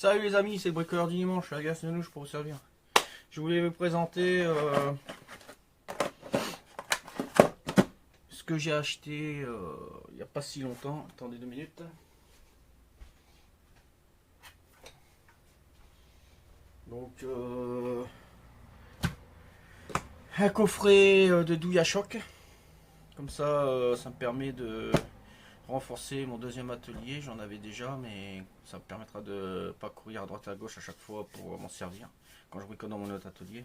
Salut les amis, c'est le bricoleur du dimanche, la glace de nouche pour vous servir. Je voulais vous présenter ce que j'ai acheté il n'y a pas si longtemps. Attendez 2 minutes. Donc un coffret de douille à choc. Comme ça, ça me permet de renforcer mon deuxième atelier. J'en avais déjà, mais ça me permettra de ne pas courir à droite à gauche à chaque fois pour m'en servir quand je bricole dans mon autre atelier.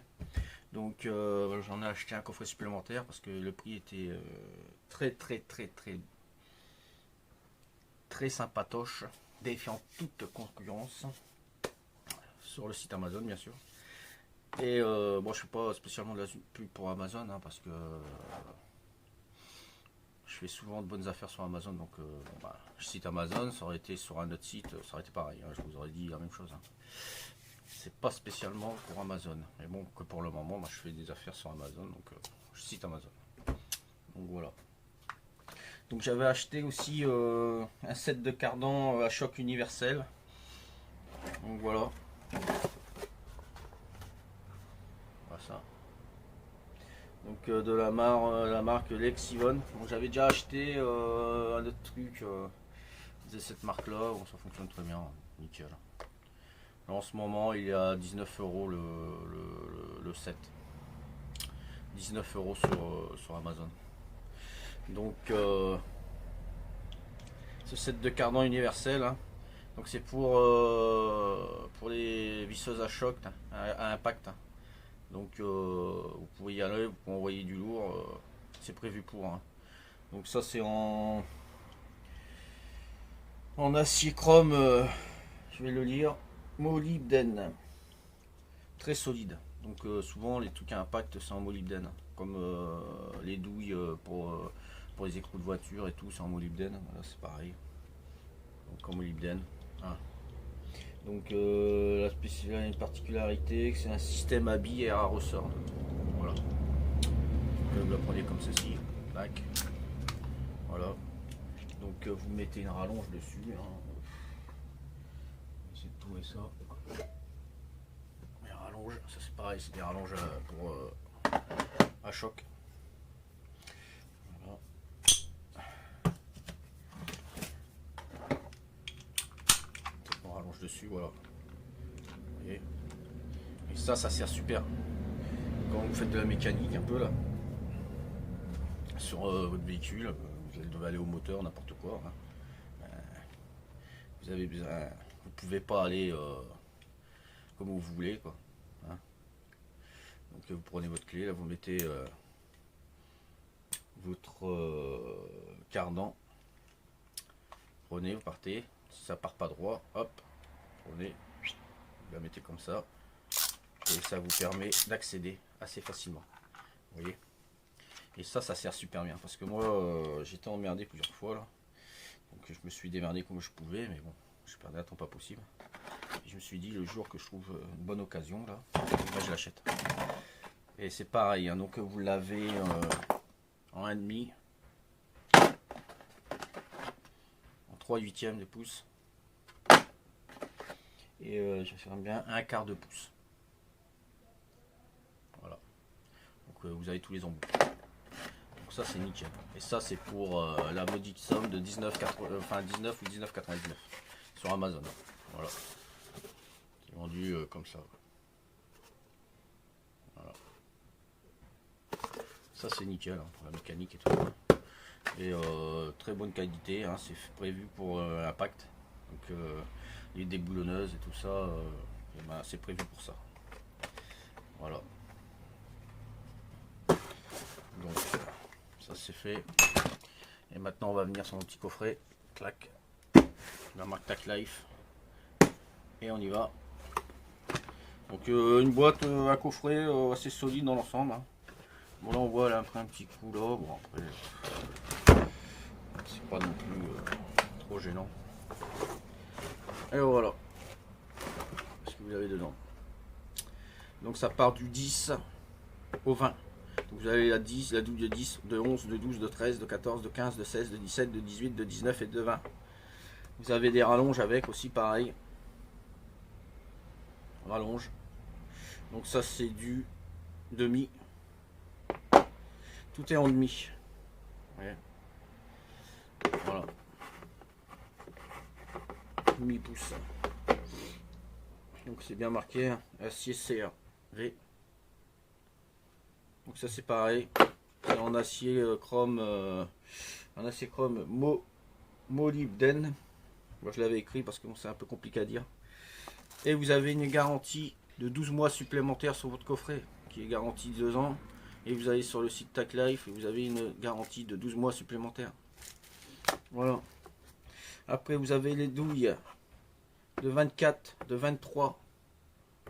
Donc j'en ai acheté un coffret supplémentaire parce que le prix était très sympatoche, défiant toute concurrence sur le site Amazon bien sûr. Et bon, je fais pas spécialement de la pub pour Amazon parce que je fais souvent de bonnes affaires sur Amazon, donc je cite Amazon. Ça aurait été sur un autre site, ça aurait été pareil, je vous aurais dit la même chose. C'est pas spécialement pour Amazon, mais bon, que pour le moment, je fais des affaires sur Amazon, donc je cite Amazon. Donc voilà. Donc j'avais acheté aussi un set de cardans à choc universel. Donc voilà. Voilà ça. Donc de la marque Lexivon. Bon, j'avais déjà acheté un autre truc de cette marque là. Bon, ça fonctionne très bien, nickel. Là, en ce moment il est à 19 € le set. 19 € sur Amazon. Donc ce set de cardans universel, donc c'est pour les visseuses à choc, à impact. Donc vous pouvez y aller, vous pouvez envoyer du lourd, c'est prévu pour. Donc ça c'est en acier chrome, je vais le lire, molybdène, très solide. Donc souvent les trucs à impact c'est en molybdène, comme les douilles pour les écrous de voiture et tout, c'est en molybdène. Voilà, c'est pareil, donc en molybdène. Donc la particularité, c'est un système à billes et à ressort. Voilà. Donc, vous la prenez comme ceci. Tac. Voilà. Donc vous mettez une rallonge dessus. Essayez de trouver ça. Les rallonges, ça c'est pareil, c'est des rallonges pour à choc. Voilà. On rallonge dessus, voilà. Et ça sert super quand vous faites de la mécanique un peu là sur votre véhicule. Vous devez aller au moteur, n'importe quoi. Vous avez besoin, vous pouvez pas aller comme vous voulez quoi. Donc vous prenez votre clé, là vous mettez votre cardan. Prenez, vous partez. Si ça part pas droit, hop, prenez, vous la mettez comme ça. Et ça vous permet d'accéder assez facilement. Vous voyez. Et ça sert super bien. Parce que moi, j'étais emmerdé plusieurs fois là. Donc je me suis démerdé comme je pouvais. Mais bon, je perdais un temps pas possible. Et je me suis dit, le jour que je trouve une bonne occasion là, je l'achète. Et c'est pareil. Donc vous l'avez en 1,5. En 3/8 de pouce. Et je vais faire bien 1/4 de pouce. Voilà. Donc vous avez tous les embouts. Donc ça c'est nickel. Et ça c'est pour la modique somme de 19 ou 19,99 sur Amazon. Voilà. C'est vendu comme ça. Voilà. Ça c'est nickel pour la mécanique et tout. Et très bonne qualité. C'est prévu pour impact. Donc les déboulonneuses et tout ça, c'est prévu pour ça. Voilà. Donc ça c'est fait. Et maintenant on va venir sur mon petit coffret. Clac. La marque Tac Life. Et on y va. Donc une boîte, un coffret assez solide dans l'ensemble. Bon là on voit elle a pris un petit coup là. Bon après c'est pas non plus trop gênant. Et voilà ce que vous avez dedans. Donc ça part du 10 au 20. Donc vous avez la 10, la double de 10, de 11, de 12, de 13, de 14, de 15, de 16, de 17, de 18, de 19 et de 20. Vous avez des rallonges avec aussi pareil. rallonge. Donc ça c'est du demi. Tout est en demi. Ouais. Voilà. Demi-pouce. Donc c'est bien marqué, acier CRV. Donc ça c'est pareil. C'est en acier chrome, molybdène. Moi je l'avais écrit parce que bon, c'est un peu compliqué à dire. Et vous avez une garantie de 12 mois supplémentaires sur votre coffret, qui est garantie de 2 ans. Et vous allez sur le site Tac Life et vous avez une garantie de 12 mois supplémentaires. Voilà. Après vous avez les douilles de 24, de 23,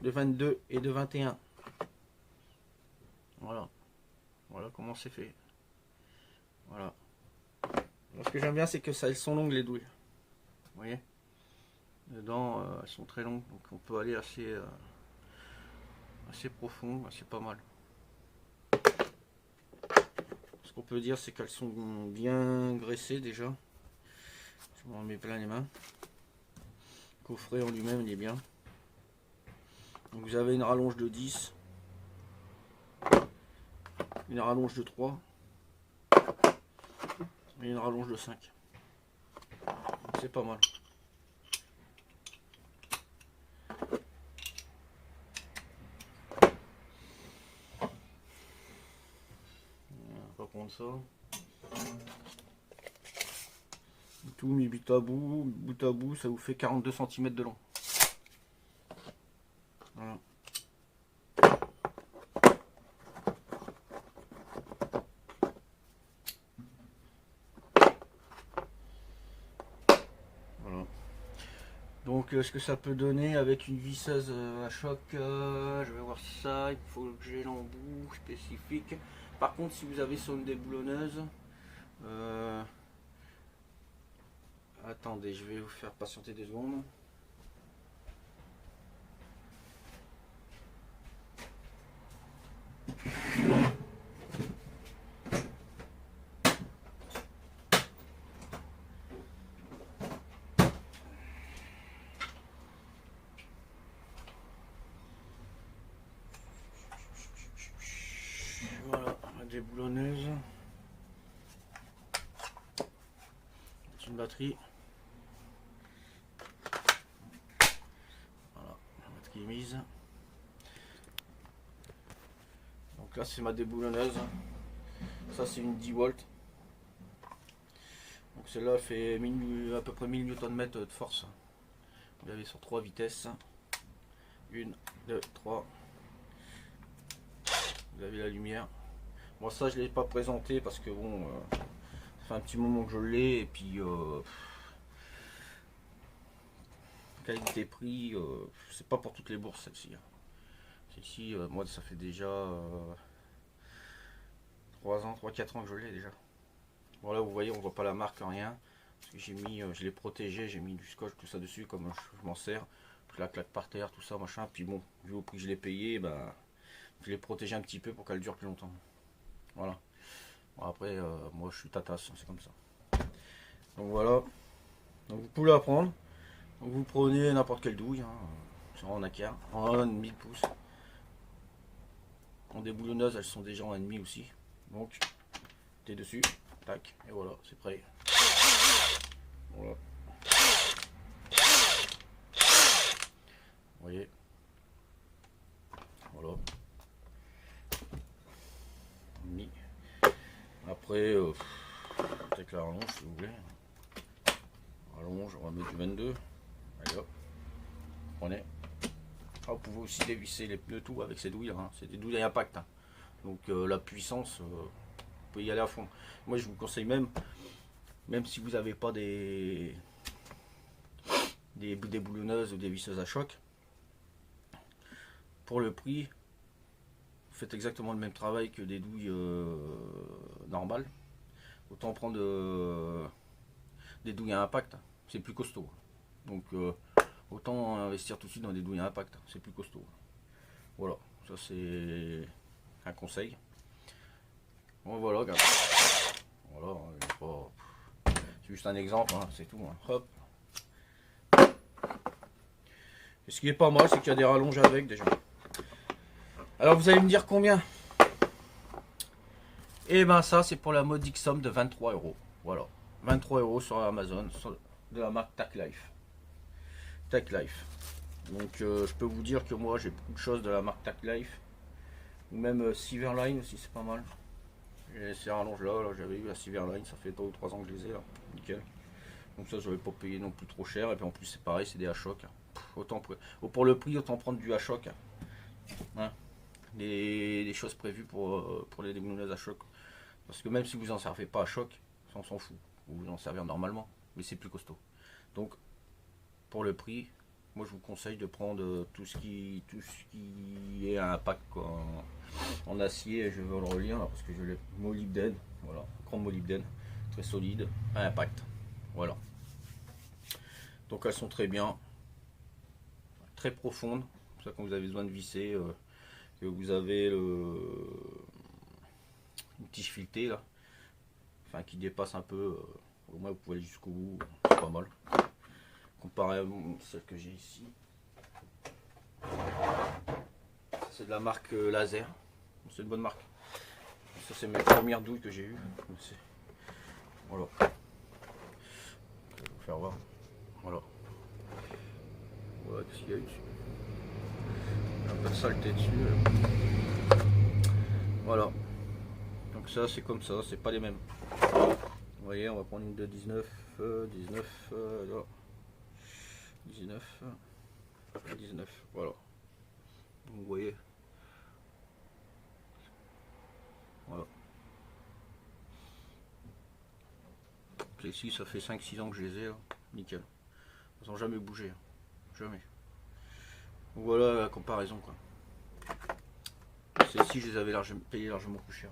de 22 et de 21. Voilà. Voilà comment c'est fait. Voilà. Alors, ce que j'aime bien, c'est que ça, elles sont longues les douilles. Vous voyez, dedans, elles sont très longues, donc on peut aller assez profond, c'est pas mal. Ce qu'on peut dire, c'est qu'elles sont bien graissées déjà. Je m'en mets plein les mains. Le coffret en lui-même, il est bien. Donc vous avez une rallonge de 10, une rallonge de 3 et une rallonge de 5. C'est pas mal. On va prendre ça. Tout mis bout à bout, ça vous fait 42 cm de long. Voilà. Voilà. Donc ce que ça peut donner avec une visseuse à choc, je vais voir ça, il faut que j'ai l'embout spécifique. Par contre, si vous avez sur une déboulonneuse, attendez, je vais vous faire patienter 2 secondes. Voilà, la déboulonneuse. C'est une batterie. Voilà, la batterie est mise. Donc là c'est ma déboulonneuse. Ça c'est une 10 volts. Donc celle-là fait à peu près 1000 Nm de force. Vous l'avez sur 3 vitesses. 1, 2, 3. Vous avez la lumière. Bon ça je ne l'ai pas présenté parce que bon, ça fait un petit moment que je l'ai et puis qualité prix, c'est pas pour toutes les bourses celle-ci. Celle-ci, moi ça fait déjà 3-4 ans que je l'ai déjà. Voilà, vous voyez, on voit pas la marque, rien. Parce que j'ai mis, je l'ai protégé, j'ai mis du scotch, tout ça dessus, comme je m'en sers. Je la claque par terre, tout ça, machin. Puis bon, vu au prix que je l'ai payé, bah, je l'ai protégé un petit peu pour qu'elle dure plus longtemps. Voilà. Bon, après, moi je suis tatasse, c'est comme ça. Donc voilà. Donc vous pouvez la prendre. Donc vous prenez n'importe quelle douille, hein, en acquert, en 1,5 pouces. En déboulonneuse, elles sont déjà en 1,5 aussi. Donc, t'es dessus, tac, et voilà, c'est prêt. Voilà. Vous voyez. Voilà. Mis. Après, avec la rallonge si vous voulez. Rallonge, on va mettre du 22. Allez hop. Prenez. Ah, vous pouvez aussi dévisser les pneus tout avec ces douilles. Hein. C'est des douilles à impact. Hein. Donc la puissance, vous pouvez y aller à fond. Moi je vous conseille même si vous n'avez pas des boulonneuses ou des visseuses à choc, pour le prix, vous faites exactement le même travail que des douilles normales. Autant prendre des douilles à impact, c'est plus costaud. Donc autant investir tout de suite dans des douilles à impact, c'est plus costaud. Voilà, ça c'est un conseil. Bon voilà, regarde. Voilà, c'est juste un exemple, hein, c'est tout. Hein. Hop. Et ce qui est pas mal, c'est qu'il y a des rallonges avec déjà. Alors vous allez me dire combien? Et ben ça c'est pour la modique somme de 23 euros. Voilà. 23 euros sur Amazon de la marque TacLife. TacLife. Donc je peux vous dire que moi j'ai beaucoup de choses de la marque TacLife. Ou même Silverline aussi, c'est pas mal. J'ai ces rallonges là, j'avais eu la Silverline, ça fait 2 ou 3 ans que je les ai là. Nickel. Donc ça je vais pas payer non plus trop cher. Et puis en plus c'est pareil, c'est des H-Shock. Autant pour le prix, autant prendre du H-Shock. Hein. Des choses prévues pour les démouleuses à choc. Parce que même si vous en servez pas à choc, on s'en fout. Vous vous en servir normalement, mais c'est plus costaud. Donc pour le prix, moi je vous conseille de prendre tout ce qui est un pack en acier. Je vais le relire là, parce que je l'ai molybdène. Voilà, grand molybdène, très solide, à impact. Voilà. Donc elles sont très bien, très profondes. C'est pour ça quand vous avez besoin de visser, que vous avez une tige filetée là, enfin qui dépasse un peu, au moins vous pouvez aller jusqu'au bout, c'est pas mal. Comparé à celle que j'ai ici, c'est de la marque Laser, c'est une bonne marque. Ça c'est mes premières douilles que j'ai eues. Voilà. Je vais vous faire voir. Voilà. Voilà ce qu'il y a eu dessus. Un peu de saleté dessus. Voilà. Donc ça c'est comme ça, c'est pas les mêmes. Vous voyez, on va prendre une de 19, 19, voilà. Vous voyez. Voilà. Ici ça fait 5-6 ans que je les ai là. Nickel. Ils n'ont jamais bougé. Jamais. Donc voilà la comparaison quoi. Celles-ci je les avais payé largement plus cher.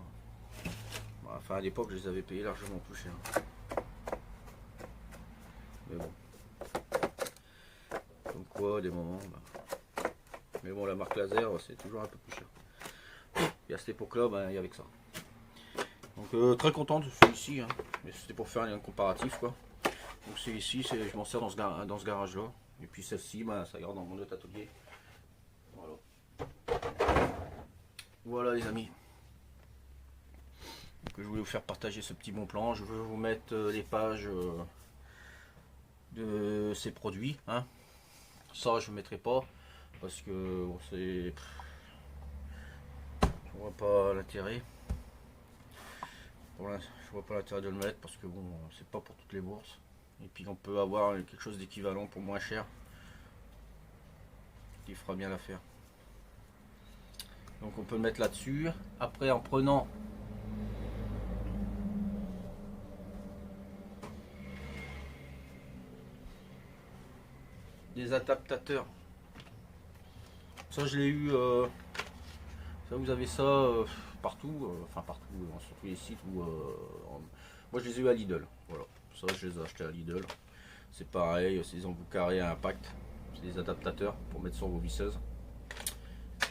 Enfin à l'époque je les avais payés largement plus cher. Mais bon. Comme quoi des moments. Bah. Mais bon la marque Laser c'est toujours un peu plus cher. Et à cette époque là bah, il y avait que ça. Donc très content de celui-ci. Hein. Mais c'était pour faire un comparatif quoi. Donc c'est ici, je m'en sers dans ce garage là. Et puis celle-ci, bah, ça garde dans mon autre atelier. Voilà. Voilà les amis. Donc, je voulais vous faire partager ce petit bon plan. Je veux vous mettre les pages de ces produits. Hein. Ça je ne mettrai pas. Parce que bon, c'est. Je vois pas l'intérêt. Je vois pas l'intérêt de le mettre parce que bon, c'est pas pour toutes les bourses. Et puis on peut avoir quelque chose d'équivalent pour moins cher qui fera bien l'affaire. Donc on peut le mettre là-dessus. Après en prenant des adaptateurs, ça je l'ai eu, ça vous avez ça partout, enfin partout, sur tous les sites où moi je les ai eu à Lidl. Voilà, ça je les ai achetés à Lidl. C'est pareil, c'est des embouts carrés à impact, c'est des adaptateurs pour mettre sur vos visseuses.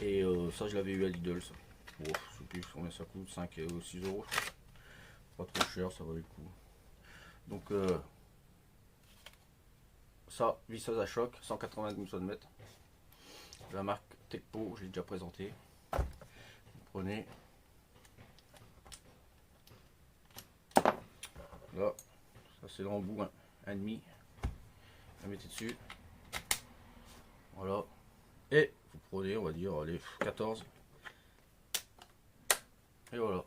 Et ça je l'avais eu à Lidl ça. Bon, je sais plus combien ça coûte, 5 ou 6 euros. Pas trop cher, ça valait le coup. Donc ça, visseuse à choc, 180 Nm. La marque Tecpo, j'ai déjà présenté. Vous prenez. Là, ça c'est l'embout 1,5. La mettez dessus. Voilà. Et vous prenez, on va dire, les 14. Et voilà.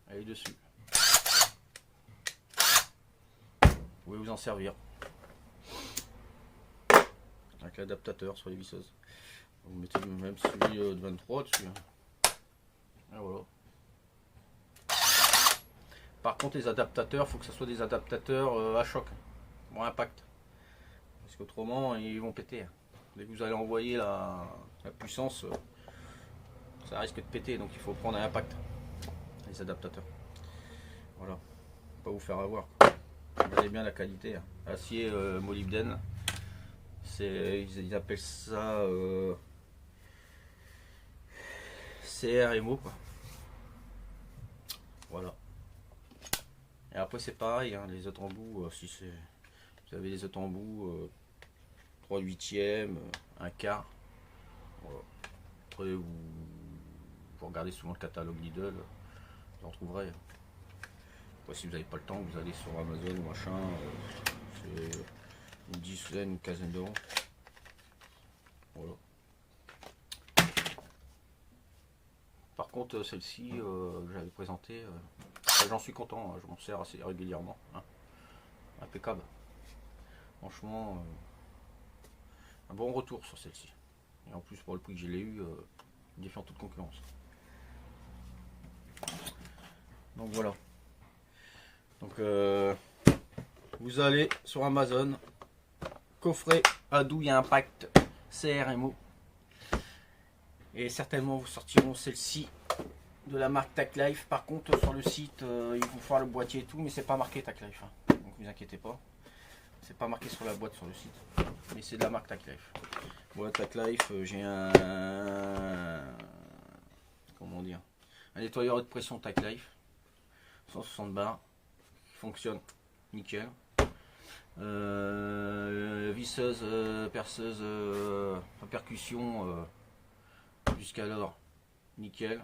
Allez dessus. Vous pouvez vous en servir. Avec l'adaptateur sur les visseuses. Vous mettez même celui de 23 dessus. Et voilà. Par contre, les adaptateurs, il faut que ce soit des adaptateurs à choc, bon impact. Parce qu'autrement, ils vont péter. Dès que vous allez envoyer la puissance, ça risque de péter. Donc il faut prendre un impact. Les adaptateurs. Voilà. Pas vous faire avoir. Regardez bien la qualité. Hein. Acier molybdène. Ils appellent ça CRMO quoi. Voilà. Et après c'est pareil, hein, les autres embouts, si c'est Vous avez les embouts 3/8, un quart. Voilà. Après vous regardez souvent le catalogue Lidl, vous en trouverez. Après, si vous n'avez pas le temps, vous allez sur Amazon ou machin, c'est une dizaine, une quinzaine d'euros. Voilà. Par contre, celle-ci que j'avais présentée, j'en suis content, hein, je m'en sers assez régulièrement. Hein. Impeccable. Franchement, un bon retour sur celle-ci. Et en plus, pour le prix que je l'ai eu, défiant toute concurrence. Donc voilà. Donc vous allez sur Amazon, coffret à douille impact CRMO. Et certainement vous sortiront celle-ci de la marque TacLife. Par contre sur le site ils vont faire le boîtier et tout, mais c'est pas marqué TacLife. Hein. Donc vous inquiétez pas. C'est pas marqué sur la boîte sur le site. Mais c'est de la marque TacLife. Moi TacLife, j'ai comment dire, un nettoyeur de pression TacLife 160 bars qui fonctionne nickel. Visseuse, perceuse, percussion jusqu'alors nickel.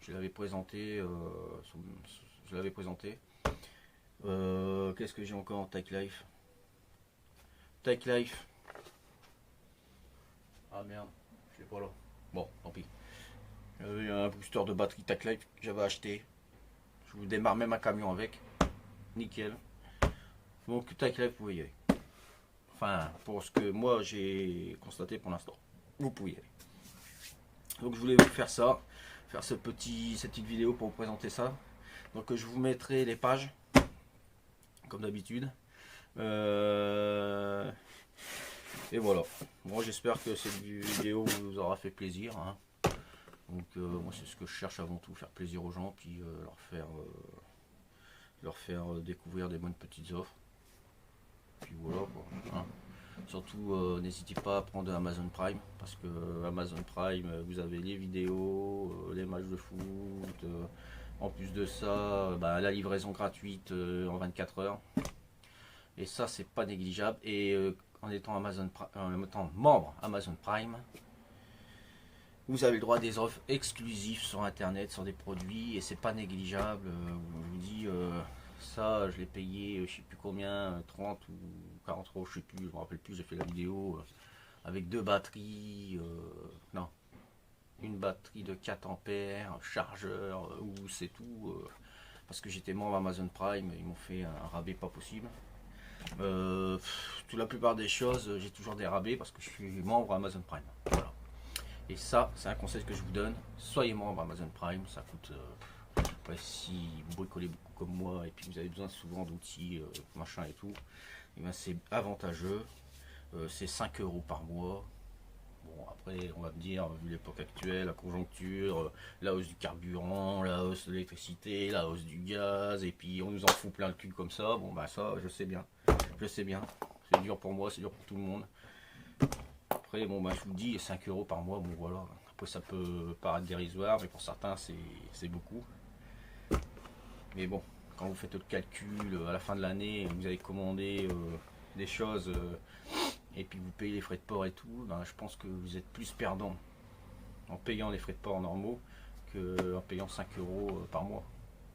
Je l'avais présenté. Qu'est-ce que j'ai encore en TacLife? TacLife. Ah merde, je l'ai pas là. Bon, tant pis. J'avais un booster de batterie TacLife que j'avais acheté. Je vous démarre même un camion avec. Nickel. Donc TacLife, vous pouvez y aller. Enfin, pour ce que moi j'ai constaté pour l'instant. Vous pouvez y aller. Donc je voulais vous faire ça. Faire cette petite vidéo pour vous présenter ça. Donc je vous mettrai les pages. Comme d'habitude. Et voilà. Bon, j'espère que cette vidéo vous aura fait plaisir. Hein. Donc moi c'est ce que je cherche avant tout, faire plaisir aux gens, puis leur faire découvrir des bonnes petites offres. Puis voilà quoi. Hein. Surtout n'hésitez pas à prendre Amazon Prime, parce que Amazon Prime, vous avez les vidéos, les matchs de foot, en plus de ça, la livraison gratuite en 24 heures. Et ça c'est pas négligeable. Et en étant membre Amazon Prime, vous avez le droit à des offres exclusives sur internet, sur des produits, et c'est pas négligeable. Je vous dis, ça je l'ai payé, je sais plus combien, 30 ou 40 euros, je sais plus, je me rappelle plus, j'ai fait la vidéo avec deux batteries, non, une batterie de 4 ampères, chargeur, c'est tout, parce que j'étais membre Amazon Prime, ils m'ont fait un rabais pas possible. La plupart des choses, j'ai toujours des rabais parce que je suis membre Amazon Prime. Voilà. Et ça, c'est un conseil que je vous donne. Soyez membre Amazon Prime, ça coûte. Après, si vous bricolez beaucoup comme moi et puis vous avez besoin souvent d'outils, machin et tout, et ben c'est avantageux. C'est 5 € par mois. Bon, après, on va me dire, vu l'époque actuelle, la conjoncture, la hausse du carburant, la hausse de l'électricité, la hausse du gaz, et puis on nous en fout plein le cul comme ça. Bon, bah ça, je sais bien. Je sais bien. C'est dur pour moi, c'est dur pour tout le monde. Après, bon, bah je vous dis, 5 € par mois, bon voilà. Après, ça peut paraître dérisoire, mais pour certains, c'est beaucoup. Mais bon, quand vous faites le calcul, à la fin de l'année, vous avez commandé des choses. Et puis vous payez les frais de port et tout, je pense que vous êtes plus perdant en payant les frais de port normaux que en payant 5 € par mois.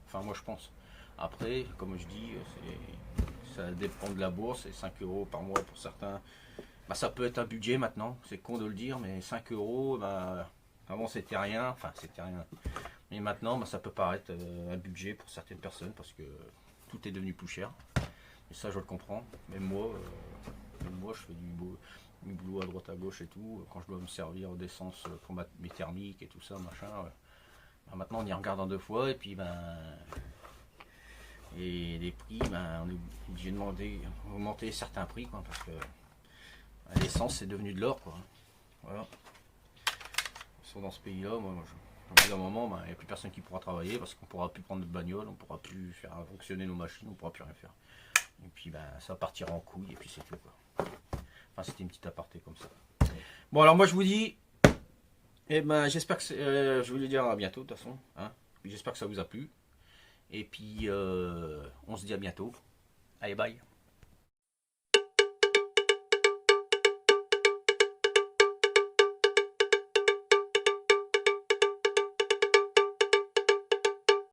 Enfin moi je pense. Après, comme je dis, ça dépend de la bourse, et 5 € par mois pour certains, ça peut être un budget maintenant, c'est con de le dire, mais 5 €, avant c'était rien, enfin c'était rien. Mais maintenant ça peut paraître un budget pour certaines personnes parce que tout est devenu plus cher. Et ça je le comprends, même moi je fais du boulot à droite à gauche et tout, quand je dois me servir d'essence pour mes thermiques et tout ça, machin. Maintenant on y regarde en deux fois, et puis et les prix, on est obligé de augmenter certains prix, quoi, parce que l'essence c'est devenu de l'or, quoi. Voilà. Dans ce pays là, moi à un moment, il n'y a plus personne qui pourra travailler parce qu'on pourra plus prendre de bagnole, on pourra plus faire fonctionner nos machines, on pourra plus rien faire. Et puis ça partira en couille, et puis c'est tout, quoi. Enfin, c'était une petite aparté comme ça. Bon, alors moi je vous dis, j'espère que je vais vous dire à bientôt de toute façon. Hein. J'espère que ça vous a plu. Et puis on se dit à bientôt. Allez, bye.